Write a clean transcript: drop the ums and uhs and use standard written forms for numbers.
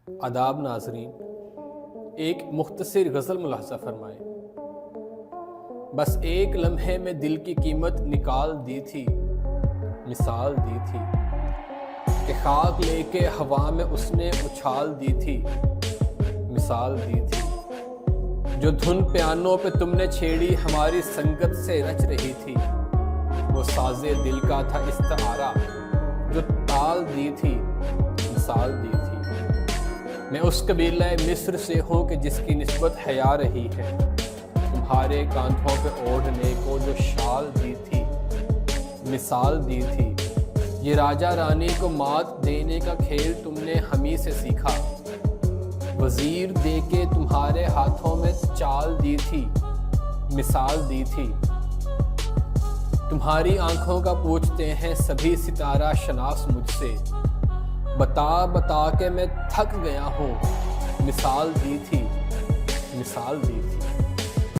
آداب ناظرین، ایک مختصر غزل ملاحظہ فرمائیں۔ بس ایک لمحے میں دل کی قیمت نکال دی تھی، مثال دی تھی کہ خاک لے کے ہوا میں اس نے اچھال دی تھی، مثال دی تھی۔ جو دھن پیانوں پہ تم نے چھیڑی ہماری سنگت سے رچ رہی تھی، وہ سازے دل کا تھا استعارہ جو تال دی تھی، مثال دی تھی۔ میں اس قبیلہ مصر سے ہوں کہ جس کی نسبت حیا رہی ہے، تمہارے کاندھوں پہ اوڑھنے کو جو شال دی تھی، مثال دی تھی۔ یہ راجہ رانی کو مات دینے کا کھیل تم نے ہمیں سے سیکھا، وزیر دے کے تمہارے ہاتھوں میں چال دی تھی، مثال دی تھی۔ تمہاری آنکھوں کا پوچھتے ہیں سبھی ستارہ شناس مجھ سے، بتا بتا کے میں تھک گیا ہوں، مثال دی تھی، مثال دی